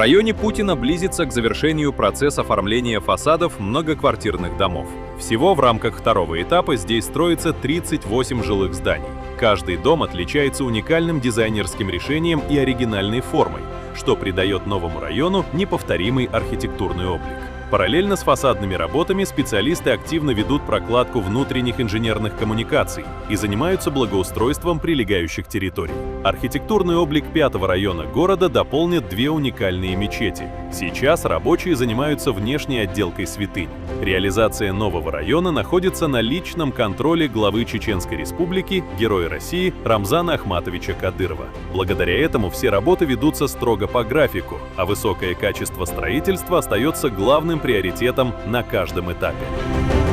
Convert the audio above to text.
районе Путина близится к завершению процесс оформления фасадов многоквартирных домов. Всего в рамках второго этапа здесь строится 38 жилых зданий. Каждый дом отличается уникальным дизайнерским решением и оригинальной формой, что придает новому району неповторимый архитектурный облик. Параллельно с фасадными работами специалисты активно ведут прокладку внутренних инженерных коммуникаций и занимаются благоустройством прилегающих территорий. Архитектурный облик 5-го района города дополнят две уникальные мечети. Сейчас рабочие занимаются внешней отделкой святынь. Реализация нового района находится на личном контроле главы Чеченской Республики, Героя России Рамзана Ахматовича Кадырова. Благодаря этому все работы ведутся строго по графику, а высокое качество строительства остается главным приоритетом на каждом этапе.